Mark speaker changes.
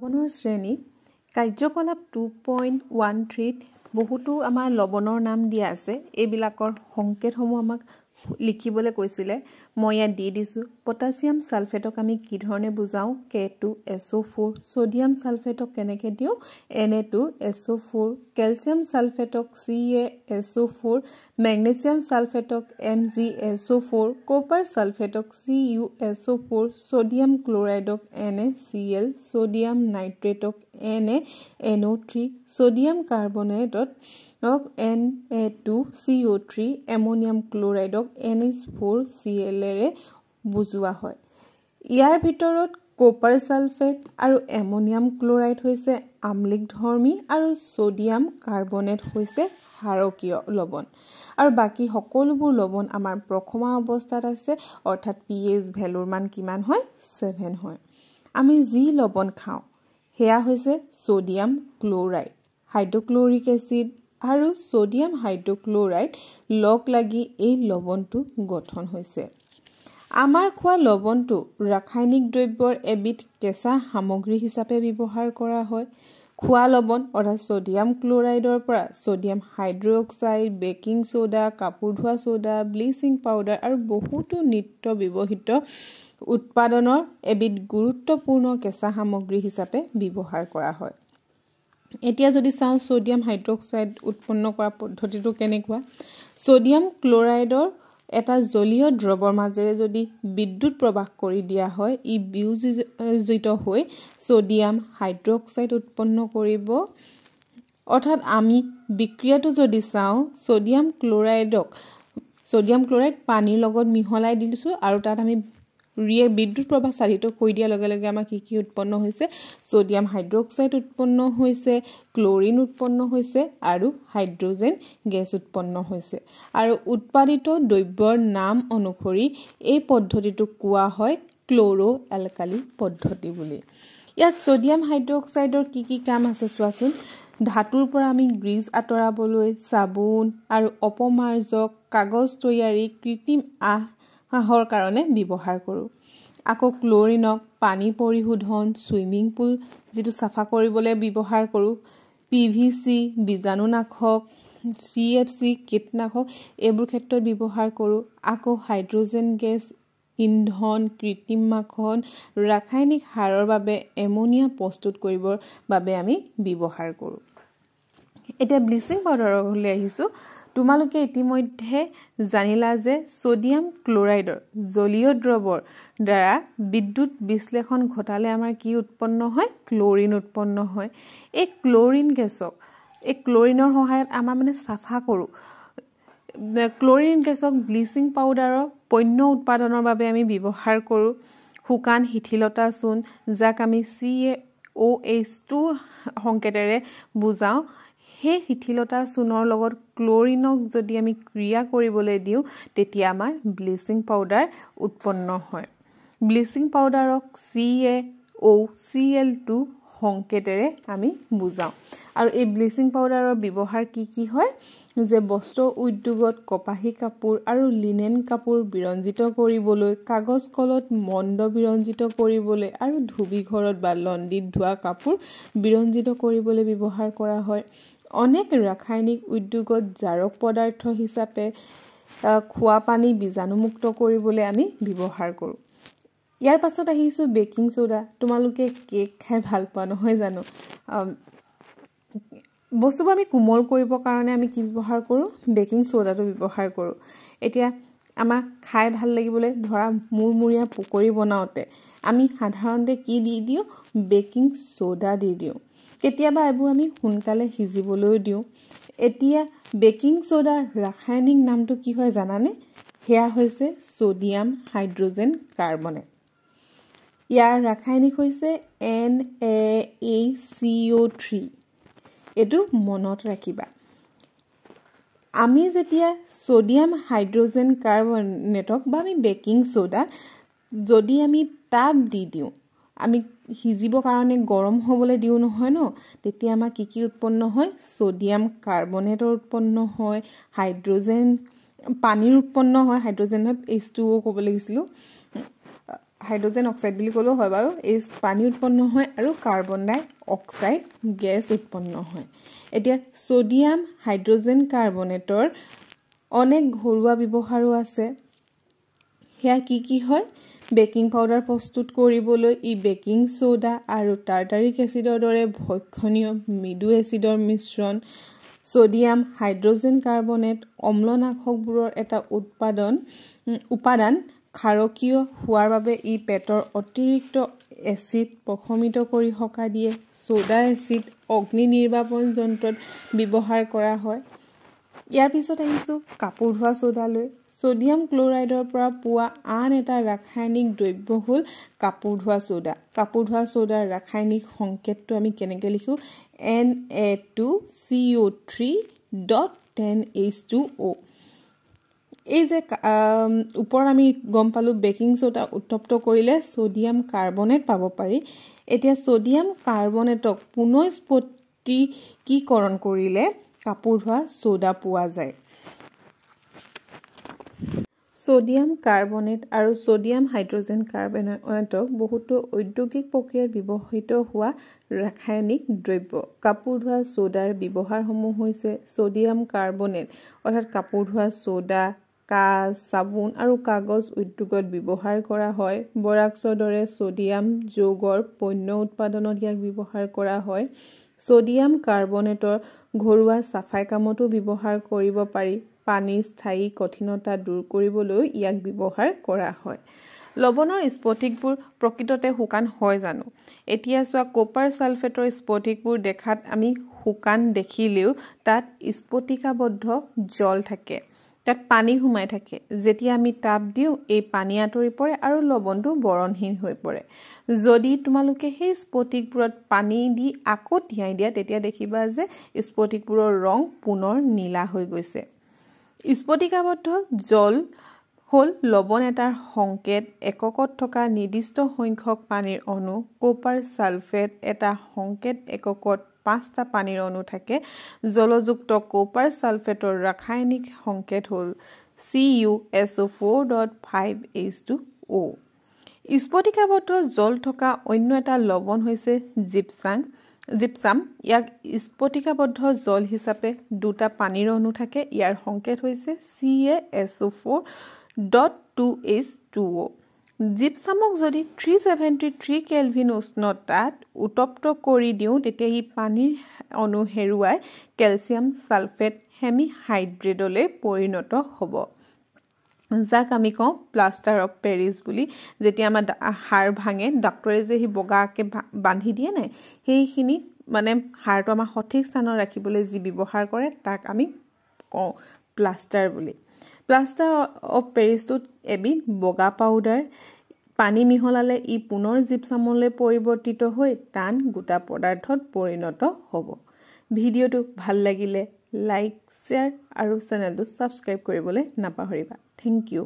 Speaker 1: লবণৰ শ্ৰেণী কাৰ্যকলাপ 2.13 বহুতো আমাৰ লবণৰ নাম দিয়া আছে এইবিলাকৰ সংকেতসমূহ আমাক লিখিবলৈ কৈছিলে মই ইয়াত দি দিছো পটাছিয়াম সালফেটক আমি কি ধৰণে বুজাও K2SO4 সোডিয়াম সালফেটক কেনেকৈ দিও Na2SO4 ক্যালসিয়াম সালফেটক CaSO4 মেগনেছিয়াম সালফেটক MgSO4 কপাৰ সালফেটক CuSO4 সোডিয়াম ক্লোৰাইডক NaCl সোডিয়াম নাইট্ৰেটক NaNO3 সোডিয়াম কাৰ্বনেটত Na2CO3 এমোনিয়াম ক্লোৰাইডক NH4Cl ৰে বুজোৱা হয় ইয়াৰ ভিতৰত কপাৰ সালফেট আৰু এমোনিয়াম ক্লোৰাইড হৈছে আম্লিক ধৰ্মী আৰু সোডিয়াম কাৰ্বনেট হৈছে ক্ষাৰকীয় লবণ আৰু বাকি সকলোবোৰ লবণ আমাৰ প্ৰথমা অৱস্থাত আছে অৰ্থাৎ pH ভ্যালুৰ মান কিমান হয় 7 হয় আমি যি লবণ খাও হেয়া হৈছে সোডিয়াম ক্লোৰাইড হাইড্ৰক্লোৰিক এসিড আৰু সোডিয়াম হাইড্ৰক্লোৰাইড লগ লাগি এই লবণটো গঠন হৈছে আমাৰ খোৱা লবণটো ৰাসায়নিক দ্ৰব্যৰ এবিধ কেঁচা সামগ্ৰী হিচাপে ব্যৱহাৰ কৰা হয় খোৱা লবণ অৰ্থাৎ সোডিয়াম ক্লোৰাইডৰ পৰা সোডিয়াম হাইড্ৰক্সাইড বেকিং সোডা কাপোৰ ধোৱা সোডা ব্লিচিং পাউডাৰ আৰু বহুতো নিত্য ব্যৱহৃত উৎপাদনৰ এবিধ গুৰুত্বপূৰ্ণ কেঁচা সামগ্ৰী হিচাপে ব্যৱহাৰ কৰা হয় এতিয়া যদি চাও সোডিয়াম হাইড্ৰক্সাইড উৎপন্ন কৰা পদ্ধতিটো কেনেকুৱা সোডিয়াম ক্লোৰাইডৰ এটা জলীয় দ্ৰৱৰ মাজেৰে যদি বিদ্যুৎ প্ৰবাহ কৰি দিয়া হয় ই বিয়োজিত হৈ সোডিয়াম হাইড্ৰক্সাইড উৎপন্ন কৰিব অৰ্থাৎ আমি বিক্ৰিয়াটো যদি চাও সোডিয়াম ক্লোৰাইড পানীৰ লগত মিহলাই দিছো আৰু তাত আমি বিদ্যুৎ প্ৰবাহ চালিত কৰি দিয়া লগে লগে আমাৰ কি উৎপন্ন হৈছে সোডিয়াম হাইড্ৰক্সাইড উৎপন্ন হৈছে ক্লোৰিন উৎপন্ন হৈছে আৰু হাইড্ৰোজেন গেছ উৎপন্ন হৈছে আৰু উৎপাদিত দ্ৰব্যৰ নাম অনুসৰি এই পদ্ধতিটো কোৱা হয় ক্লোৰো এলকালি পদ্ধতি বুলি ইয়াত সোডিয়াম হাইড্ৰক্সাইডৰ কি কাম আছে চোৱাচোন ধাতুৰ পৰা আমি গ্ৰীজ আঁতৰাবলৈ সাবুন আৰু অপমাৰ্জক কাগজ তৈয়াৰী কৃত্ৰিম আহৰ কাৰণে ব্যৱহাৰ কৰো আকৌ ক্লোৰিনক পানী পৰিশোধন সুইমিং পুল যেটো সাফা কৰিবলৈ ব্যৱহাৰ কৰো পিভিসি বীজাণুনাশক সিএফসি কীটনাশক এইবোৰ ক্ষেত্ৰত ব্যৱহাৰ কৰো আকৌ হাইড্ৰোজেন গেছ ইন্ধন কৃত্ৰিম মাখন ৰাসায়নিক সাৰৰ বাবে এমোনিয়া প্ৰস্তুত কৰিবৰ বাবে আমি ব্যৱহাৰ কৰো এতিয়া ব্লিচিং পাউডাৰলৈ আহিছো তোমালোকে ইতিমধ্যে জানিলা যে সোডিয়াম ক্লোৰাইডৰ জলীয় দ্ৰৱৰ দ্বাৰা বিদ্যুৎ বিশ্লেষণ ঘটালে আমাৰ কি উৎপন্ন হয় ক্লোৰিন উৎপন্ন হয় এই ক্লোৰিন গেছক এই ক্লোৰিনৰ সহায়ত আমাৰ মানে সাফা কৰো ক্লোৰিন গেছক ব্লিচিং পাউডাৰৰ পণ্য উৎপাদনৰ বাবে আমি ব্যৱহাৰ কৰো শুকান শিথিলতা চূণ যাক আমি CaOH2 সংকেতেৰে বুজাও হে শিথিলতা চূণৰ লগত ক্লোৰিনক যদি আমি ক্ৰিয়া কৰিবলৈ দিও তেতিয়া আমাৰ ব্লিচিং পাউডাৰ উৎপন্ন হয় ব্লিচিং পাউডাৰক CaOCl2 সংকেতেৰে আমি বুজাও আৰু এই ব্লিচিং পাউডাৰৰ ব্যৱহাৰ কি হয় যে বস্ত্ৰ উদ্যোগত কপাহী কাপোৰ আৰু লিনেন কাপোৰ বিৰঞ্জিত কৰিবলৈ কাগজ কলত মণ্ড বিৰঞ্জিত কৰিবলৈ আৰু ধুবি ঘৰত বা লণ্ডিত ধোৱা কাপোৰ বিৰঞ্জিত কৰিবলৈ ব্যৱহাৰ কৰা হয় অনেক ৰাসায়নিক উদ্যোগত জাৰক পদাৰ্থ হিচাপে খোৱা পানী বীজাণুমুক্ত কৰিবলৈ আমি ব্যৱহাৰ কৰো ইয়াৰ পাছত আহিছো বেকিং সোডা তোমালোকে কেক খাই ভাল পোৱা নহয় জানো বস্তুবোৰ আমি কোমল কৰিবৰ কাৰণে আমি কি ব্যৱহাৰ কৰো বেকিং সোডাটো ব্যৱহাৰ কৰো এতিয়া আমাক খাই ভাল লাগিবলৈ ধৰা মুৰমুৰিয়া পকৰি বনাওতে আমি সাধাৰণতে কি দি দিও বেকিং সোডা দি দিও কেতিয়াবা এবোৰ আমি সোনকালে সিজিবলৈ দিও এতিয়া বেকিং সোডাৰ ৰাসায়নিক নামটো কি হয় জানানে হেয়া হৈছে সোডিয়াম হাইড্ৰোজেন কাৰ্বনেট ইয়াৰ ৰাসায়নিক হৈছে NaCO3 এটো মনত ৰাখিবা আমি যেতিয়া সোডিয়াম হাইড্ৰোজেন কাৰ্বনেটক বা আমি বেকিং সোডা যদি আমি তাপ দি দিও আমি হিজিবৰ কাৰণে গৰম হ'বলৈ দিও নহয় ন তেতিয়া আমাৰ কি উৎপন্ন হয় সোডিয়াম কাৰ্বনেটৰ উৎপন্ন হয় হাইড্ৰোজেন পানীৰ উৎপন্ন হয় হাইড্ৰোজেন H2O ক'ব লাগিছিল হাইড্ৰজেন অক্সাইড বুলি ক'লেও হয় বাৰু এই পানী উৎপন্ন হয় আৰু কাৰ্বন ডাই অক্সাইড গেছ উৎপন্ন হয় এতিয়া সোডিয়াম হাইড্ৰজেন কাৰ্বনেটৰ অনেক ঘৰুৱা ব্যৱহাৰো আছে হেয়া কি হয় বেকিং পাউডাৰ প্ৰস্তুত কৰিবলৈ ই বেকিং সোডা আৰু টাৰ্টাৰিক এচিডৰ দৰে ভক্ষণীয় মৃদু এচিডৰ মিশ্ৰণ সোডিয়াম হাইড্ৰজেন কাৰ্বনেট অম্লনাশকবোৰৰ এটা উপাদান ক্ষাৰকীয় হোৱাৰ বাবে ই পেটৰ অতিৰিক্ত এচিড প্ৰশমিত কৰি হকা দিয়ে সোডা এচিড অগ্নি নিৰ্বাপন যন্ত্ৰত ব্যৱহাৰ কৰা হয় ইয়াৰ পিছত আহিছো কাপোৰ ধোৱা সোডালৈ সোডিয়াম ক্লোৰাইডৰ পৰা পোৱা আন এটা ৰাসায়নিক দ্ৰব্য হ'ল কাপোৰ ধোৱা সোডাৰ ৰাসায়নিক সংকেতটো আমি কেনেকৈ লিখো Na2CO3.10H2O এই যে ওপৰত আমি গম পালো বেকিং সোডা উত্তপ্ত কৰিলে সোডিয়াম কাৰ্বনেট পাব পাৰি এতিয়া সোডিয়াম কাৰ্বনেটক পুনঃস্ফটিকীকৰণ কৰিলে কাপোৰ ধোৱা সোডা পোৱা যায় সোডিয়াম কাৰ্বনেট আৰু সোডিয়াম হাইড্ৰজেন কাৰ্বনেটক বহুতো ঔদ্যোগিক প্ৰক্ৰিয়াত ব্যৱহৃত হোৱা ৰাসায়নিক দ্ৰব্য কাপোৰ ধোৱা সোডাৰ ব্যৱহাৰসমূহ হৈছে সোডিয়াম কাৰ্বনেট অৰ্থাৎ কাপোৰ ধোৱা সোডা কাঁচ সাবুন আৰু কাগজ উদ্যোগত ব্যৱহাৰ কৰা হয় বৰাক্সৰ দৰে সোডিয়াম যৌগৰ পণ্য উৎপাদনত ইয়াক ব্যৱহাৰ কৰা হয় সোডিয়াম কাৰ্বনেটৰ ঘৰুৱা সাফাই কামতো ব্যৱহাৰ কৰিব পাৰি পানীৰ স্থায়ী কঠিনতা দূৰ কৰিবলৈ ইয়াক ব্যৱহাৰ কৰা হয় লৱণৰ স্ফটিকবোৰ প্ৰকৃততে শুকান হয় জানো এতিয়া চোৱা কপাৰ সালফেটৰ স্ফটিকবোৰ দেখাত আমি শুকান দেখিলেও তাত স্ফটিকাবদ্ধ জল থাকে তাত পানী সোমাই থাকে যেতিয়া আমি তাপ দিও এই পানী আঁতৰি পৰে আৰু লৱণটো বৰণহীন হৈ পৰে যদি তোমালোকে সেই স্ফটিকবোৰত পানী দি আকৌ তিয়াই দিয়া তেতিয়া দেখিবা যে স্ফটিকবোৰৰ ৰং পুনৰ নীলা হৈ গৈছে স্ফটিকাবদ্ধ জল হল লৱণ এটাৰ সংকেত এককত থকা নিৰ্দিষ্ট সংখ্যক পানীৰ অণু কপাৰ সালফেট এটা সংকেত এককত 5টা পানীৰ অণু থাকে জলযুক্ত কপাৰ সালফেটৰ ৰাসায়নিক সংকেত হল CuSO4.5H2O স্ফটিকাবদ্ধ জল থকা অন্য এটা লৱণ হৈছে জিপসাম ইয়াক স্ফটিকাবদ্ধ জল হিচাপে দুটা পানীৰ অণু থাকে ইয়াৰ সংকেত হৈছে CaSO4.2H2O জিপসামক যদি 373 কেলভিন উষ্ণতাত উত্তপ্ত কৰি দিওঁ তেতিয়া ই পানীৰ অণু হেৰুৱাই কেলছিয়াম সালফেট হেমিহাইড্ৰেটলৈ পৰিণত হ'ব যাক আমি কওঁ প্লাষ্টাৰ অফ পেৰিছ বুলি যেতিয়া আমাৰ হাড় ভাঙে ডক্টৰে যে হি বগাকে বান্ধি দিয়ে নাই সেইখিনি মানে হাড়টো আমাৰ সঠিক স্থানত ৰাখিবলৈ যি ব্যৱহাৰ কৰে তাক আমি কওঁ প্লাষ্টাৰ বুলি প্লাষ্টাৰ অফ পেৰিছটোত এবিধ বগা পাউডাৰ পানী মিহলালে ই পুনৰ জিপসামলৈ পৰিৱৰ্তিত হৈ টান গোটা পদাৰ্থত পৰিণত হ'ব ভিডিঅ'টো ভাল লাগিলে লাইক শ্বেয়াৰ আৰু চেনেলটো সাবস্ক্ৰাইব কৰিবলৈ নাপাহৰিবা থ্যাংক ইউ